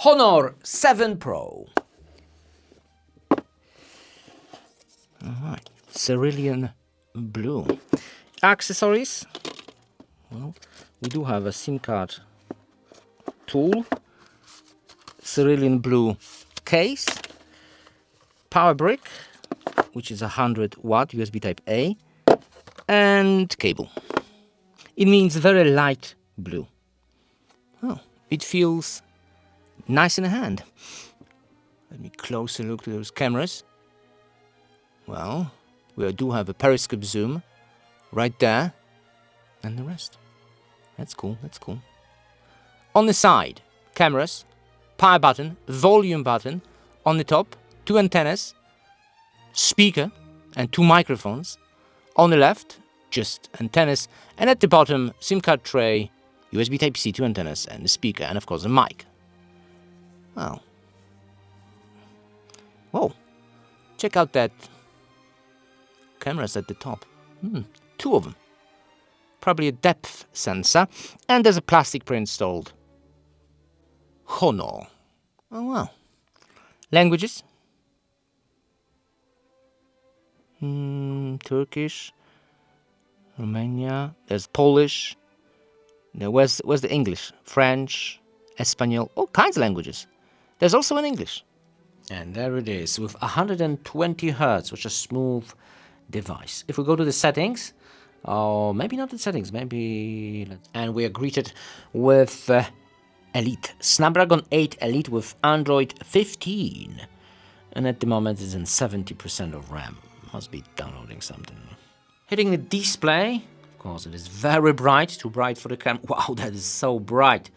Honor 7 Pro. Alright, cerulean blue. Accessories. Well, we do have a SIM card tool, cerulean blue case, power brick, which is 100 watt USB type A, and cable. It means very light blue. Oh, it feels nice in the hand. Let me closer look to those cameras. Well, we do have a periscope zoom right there, and the rest. That's cool, that's cool. On the side, cameras, power button, volume button. On the top, 2 antennas, speaker, and 2 microphones. On the left, just antennas, and at the bottom, SIM card tray, USB Type-C, 2 antennas, and the speaker, and of course a mic. Wow. Whoa. Check out that cameras at the top. 2 of them. Probably a depth sensor, and there's a plastic pre-installed Honor. Oh wow. Languages? Turkish, Romania. There's Polish. Where's the English? French, Espanol, all kinds of languages. There's also an English. And there it is with 120 Hertz, which is a smooth device. If we go to the settings, or maybe not the settings, maybe... And we are greeted with Elite. Snapdragon 8 Elite with Android 15. And at the moment it's in 70% of RAM. Must be downloading something. Hitting the display. Of course, it is very bright. Too bright for the camera. Wow, that is so bright.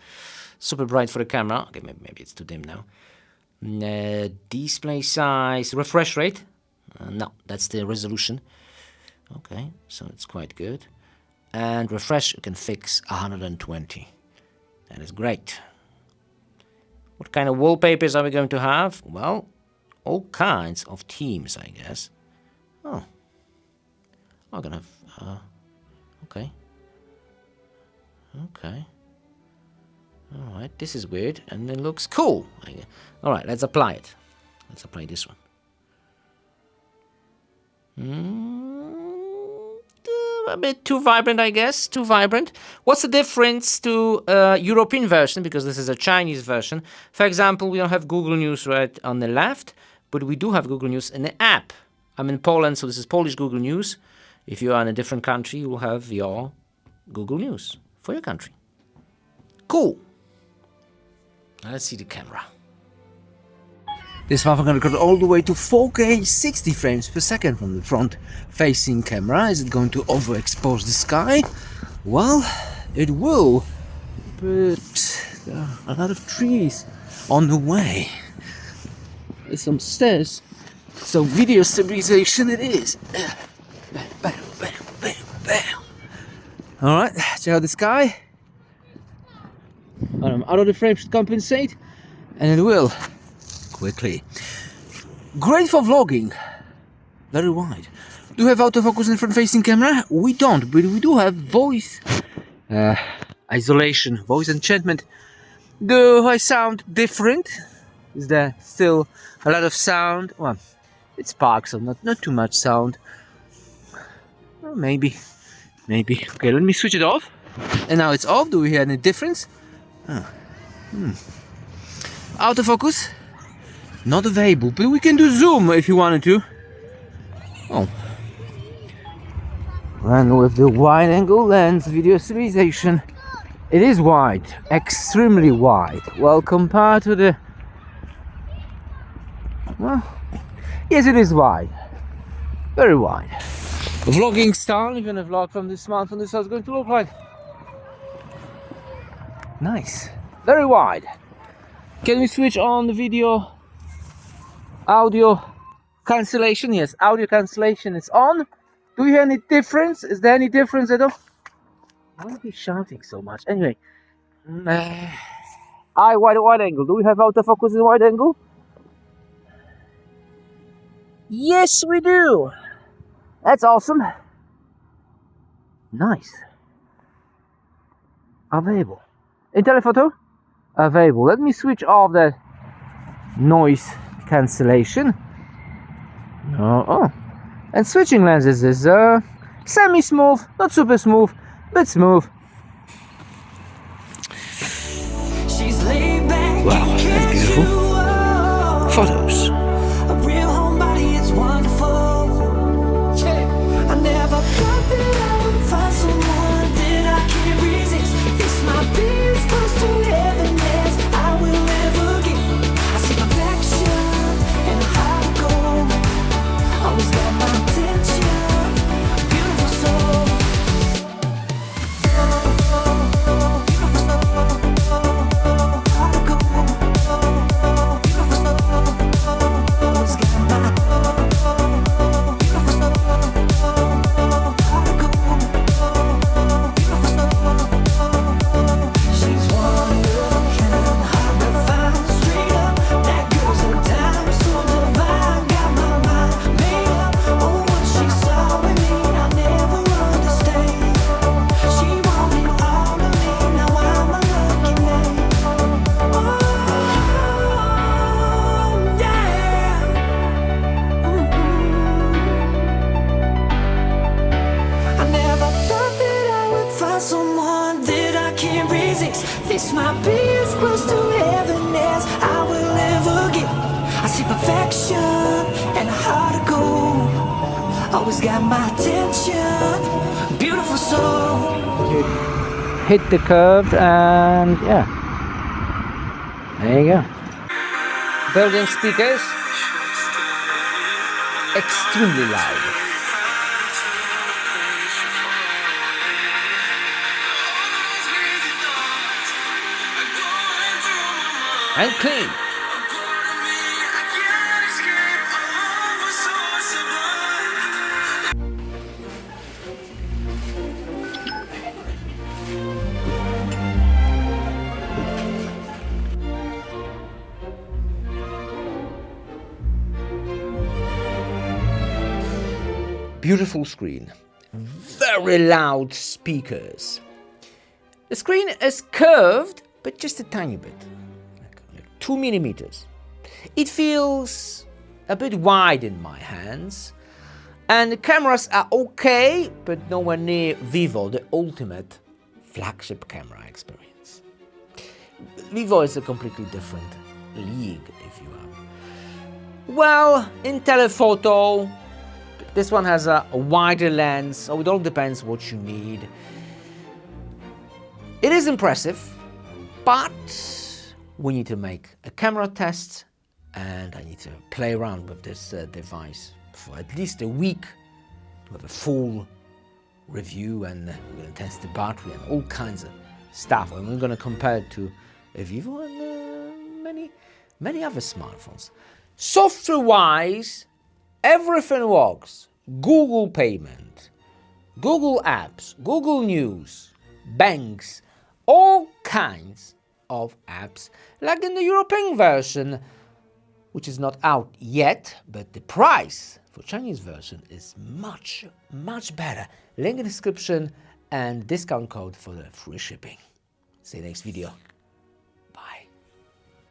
Super bright for the camera. Okay, maybe it's too dim now. Display size. Refresh rate. No, that's the resolution. Okay, so it's quite good. And refresh, you can fix 120. That is great. What kind of wallpapers are we going to have? Well, all kinds of themes, I guess. Oh. I'm gonna have... okay. Okay. Alright, this is weird, and it looks cool. Alright, let's apply it. Let's apply this one. A bit too vibrant, I guess. Too vibrant. What's the difference to European version? Because this is a Chinese version. For example, we don't have Google News right on the left, but we do have Google News in the app. I'm in Poland, so this is Polish Google News. If you are in a different country, you will have your Google News for your country. Cool. Now let's see the camera. This motherfucker gonna go all the way to 4K 60 frames per second from the front facing camera. Is it going to overexpose the sky? Well, it will, but there are a lot of trees on the way. There's some stairs, so video stabilization it is. Bam, bam, bam, bam, bam. Alright, check out the sky. Out of the frame should compensate, and it will. Quickly. Great for vlogging. Very wide. Do we have autofocus in front facing camera? We don't, but we do have voice isolation, voice enchantment. Do I sound different? Is there still a lot of sound? Well, it's sparks, so not too much sound. Well, maybe. Okay, let me switch it off. And now it's off. Do we hear any difference? Autofocus. Not available, but we can do zoom if you wanted to. Oh. And with the wide angle lens video stabilization, it is wide, extremely wide. Well, compared to the... Well, yes, it is wide. Very wide. Vlogging style, even a vlog from this smartphone, this is how it's going to look like. Nice. Very wide. Can we switch on the video? Audio cancellation, yes, audio cancellation is on. Do you hear any difference? Is there any difference at all? Why are we shouting so much? Anyway, wide angle. Do we have autofocus in wide angle? Yes, we do. That's awesome. Nice. Available. In telephoto? available. Let me switch off the noise cancellation. Oh, and switching lenses is semi-smooth, not super smooth, but smooth. Wow, very beautiful photos. A real homebody, it's wonderful. Yeah. I never thought that I would find someone that I can't resist. This might be as close to heaven as I will ever get. I see perfection and how to go. Always got my attention. Beautiful soul. This might be as close to heaven as I will ever get. I see perfection and how to go. Always got my attention. Beautiful soul. Hit the curve and yeah. There you go. Building speakers. Extremely loud. And clean. Beautiful screen. Very loud speakers. The screen is curved, but just a tiny bit. 2 millimeters. It feels a bit wide in my hands, and the cameras are okay, but nowhere near Vivo, the ultimate flagship camera experience. Vivo is a completely different league, if you will. Well, in telephoto, this one has a wider lens, so it all depends what you need. It is impressive, but we need to make a camera test, and I need to play around with this device for at least a week to have a full review, and we're going to test the battery and all kinds of stuff, and we're going to compare it to a Vivo and many other smartphones. Software-wise, everything works. Google Payment, Google Apps, Google News, banks, all kinds of apps, like in the European version, which is not out yet, but the price for Chinese version is much better. Link in the description and discount code for the free shipping. See you next video.